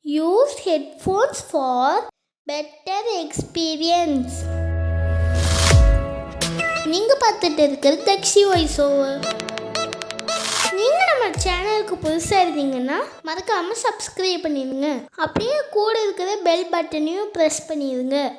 Use headphones for better experience. நீங்கள் பார்த்துட்டு இருக்கிறது தக்ஷி வாய்ஸ் ஓவர். நீங்கள் நம்ம சேனலுக்கு புதுசாக இருந்தீங்கன்னா மறக்காமல் சப்ஸ்கிரைப் பண்ணிடுங்க. அப்படியே கூட இருக்கிற பெல் பட்டனையும் ப்ரெஸ் பண்ணிடுங்க.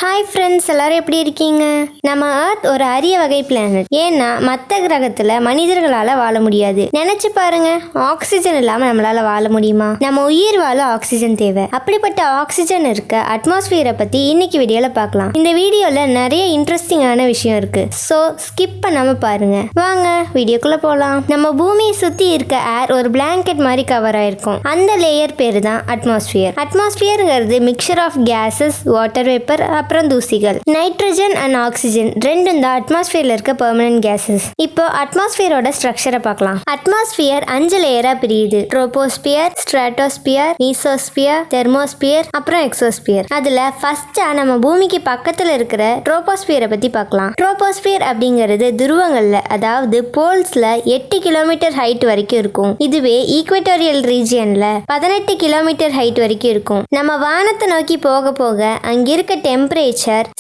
ஹாய் ஃப்ரெண்ட்ஸ், எல்லோரும் எப்படி இருக்கீங்க? நம்ம எர்த் ஒரு அரிய வகை பிளானட். ஏன்னா மற்ற கிரகத்தில் மனிதர்களால் வாழ முடியாது. நினச்சி பாருங்க, ஆக்சிஜன் இல்லாமல் நம்மளால் வாழ முடியுமா? நம்ம உயிர் வாழ ஆக்சிஜன் தேவை. அப்படிப்பட்ட ஆக்சிஜன் இருக்க அட்மாஸ்பியரை பற்றி இன்னைக்கு வீடியோவில் பார்க்கலாம். இந்த வீடியோவில் நிறைய இன்ட்ரெஸ்டிங்கான விஷயம் இருக்கு. ஸோ ஸ்கிப் பண்ணாமல் பாருங்க. வாங்க வீடியோக்குள்ளே போகலாம். நம்ம பூமியை சுற்றி இருக்க ஏர் ஒரு பிளாங்கெட் மாதிரி கவர் ஆயிருக்கும். அந்த லேயர் பேர் தான் அட்மாஸ்பியர். அட்மாஸ்பியருங்கிறது mixture of gases, water vapour, அப்புறம் தூசிகள். நைட்ரஜன் அண்ட் ஆக்சிஜன் ரெண்டும் தான் அட்மாஸ்பியர்ல இருக்க பெர்மனன்ட் கேஸஸ். இப்போ அட்மாஸ்பியரோட ஸ்ட்ரக்சரை பார்க்கலாம். அட்மாஸ்பியர் 5 லேயரா பிரியுது. ட்ரோபோஸ்பியர், ஸ்ட்ராட்டோஸ்பியர், மீசோஸ்பியர், தெர்மோஸ்பியர், அப்புறம் எக்ஸோஸ்பியர். அதுல ஃபர்ஸ்டா நம்ம பூமிக்கு பக்கத்துல இருக்கிற ட்ரோபோஸ்பியரை பத்தி பார்க்கலாம். ட்ரோபோஸ்பியர் அப்படிங்கிறது துருவங்கள்ல, அதாவது போல்ஸ்ல 8 கிலோமீட்டர் ஹைட் வரைக்கும் இருக்கும். இதுவே ஈக்வட்டோரியல் ரீஜியன்ல 18 கிலோமீட்டர் ஹைட் வரைக்கும் இருக்கும். நம்ம வானத்தை நோக்கி போக போக அங்கிருக்க டெம்பரேச்சர்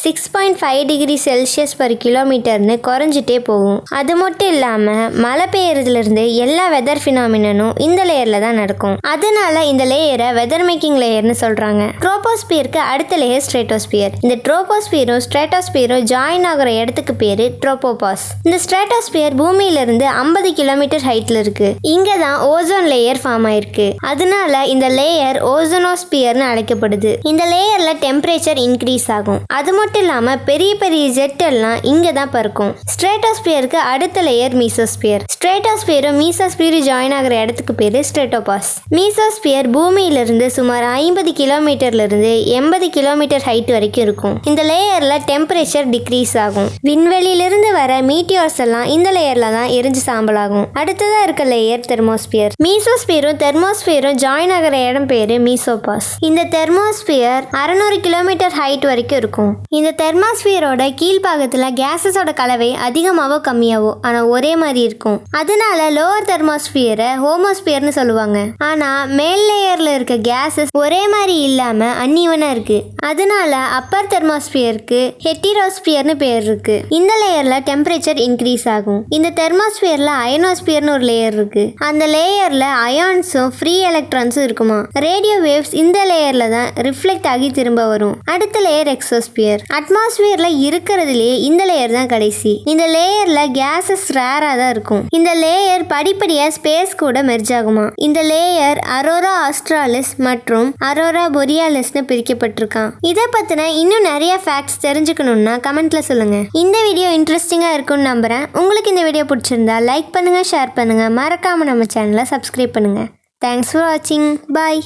6.5 டிகிரி செல்சியஸ் பர் கிலோமீட்டர்னு குறைஞ்சிட்டே போகும். அது மட்டும் இல்லாம மழை பெய்யறதுல இருந்து எல்லா வெதர் பினாமினும் இந்த லேயர்ல தான் நடக்கும். அதனால இந்த லேயரை வெதர் மேக்கிங் லேயர்னு சொல்றாங்க. ட்ரோபோஸ்பியருக்கு அடுத்த லேயர் ஸ்ட்ராட்டோஸ்பியர். இந்த ட்ரோபோஸ்பியரும் ஸ்ட்ராட்டோஸ்பியரும் ஜாயின் ஆகிற இடத்துக்கு பேரு ட்ரோபோபாஸ். இந்த ஸ்ட்ராட்டோஸ்பியர் பூமியில இருந்து 50 கிலோமீட்டர் ஹைட்ல இருக்கு. இங்க தான் ஓசோன் லேயர் ஃபார்ம் ஆயிருக்கு. அதனால இந்த லேயர் ஓசோனோஸ்பியர்னு அழைக்கப்படுது. இந்த லேயர்ல டெம்பரேச்சர் இன்க்ரீஸ் ஆகும். அது மட்டும் இல்லாம பெரிய பெரிய ஜெட் எல்லாம் இங்க தான் பறக்கும். ஸ்ட்ராட்டோஸ்பியருக்கு அடுத்த லேயர் மீசோஸ்பியர். ஸ்ட்ராட்டோஸ்பியரும் மீசோஸ்பியரும் ஜாயின் ஆகிற இடத்துக்கு பேரு ஸ்ட்ராட்டோபாஸ். மீசோஸ்பியர் பூமியில இருந்து சுமார் 50 கிலோமீட்டர்ல இருந்து 80 கிலோமீட்டர் ஹைட் வரைக்கும் இருக்கும். இந்த லேயர்ல டெம்பரேச்சர் டிக்ரீஸ் ஆகும். விண்வெளியிலிருந்து வர மீட்டியோர்ஸ் எல்லாம் இந்த லேயர்ல தான் எரிஞ்சு சாம்பலாகும். அடுத்ததா இருக்க லேயர் தெர்மோஸ்பியர். மீசோஸ்பியரும் தெர்மோஸ்பியரும் ஜாயின் ஆகிற இடம் பேரு மீசோபாஸ். இந்த தெர்மோஸ்பியர் 600 கிலோமீட்டர் ஹைட் வரைக்கும் இருக்கும். இந்த தெர்மாஸ்பியரோட கீழ்பாகத்துல கேஸஸோட கலவை அதிகமாவோ கம்மியாவோ ஆனா ஒரே மாதிரி இருக்கும். அதனால லோவர் தெர்மாஸ்பியரை ஹோமோஸ்பியர்னு சொல்லுவாங்க. ஆனா மேல் லேயர்ல இருக்க கேஸஸ் ஒரே மாதிரி இல்லாம அன்ஈவனா இருக்கு. அதனால அப்பர் தெர்மாஸ்பியருக்கு ஹெட்டிரோஸ்பியர்னு பேர் இருக்கு. இந்த லேயர்ல டெம்பரேச்சர் இன்க்ரீஸ் ஆகும். இந்த தெர்மாஸ்பியர்ல அயனோஸ்பியர்னு ஒரு லேயர் இருக்கு. அந்த லேயர்ல அயான்ஸும் ஃப்ரீ எலக்ட்ரான்ஸும் இருக்குமா. ரேடியோ வேவ்ஸ் இந்த லேயர்ல தான் ரிஃப்ளெக்ட் ஆகி திரும்ப வரும். அடுத்த லேயர் எக்ஸோஸ்பியர். அட்மாஸ்பியர்ல இருக்கிறதுலயே இந்த லேயர் தான் கடைசி. இந்த லேயர்ல கேஸஸ் ரேரா தான் இருக்கும். இந்த லேயர் படிப்படியா ஸ்பேஸ் கூட மெர்ஜ் ஆகுமா. இந்த லேயர் அரோரா ஆஸ்ட்ராலிஸ் மற்றும் அரோரா பொரியாலிஸ்னு பிரிக்கப்பட்டிருக்கான். இதை பத்தின இன்னும் நிறைய ஃபேக்ட்ஸ் தெரிஞ்சுக்கணும்னா கமெண்ட்ல சொல்லுங்க. இந்த வீடியோ இன்ட்ரெஸ்டிங்கா இருக்கும்னு நம்புறேன். உங்களுக்கு இந்த வீடியோ பிடிச்சிருந்தா லைக் பண்ணுங்க, ஷேர் பண்ணுங்க, மறக்காம நம்ம சேனலை சப்ஸ்கிரைப் பண்ணுங்க. தேங்க்ஸ் ஃபார் வாட்சிங். பாய்.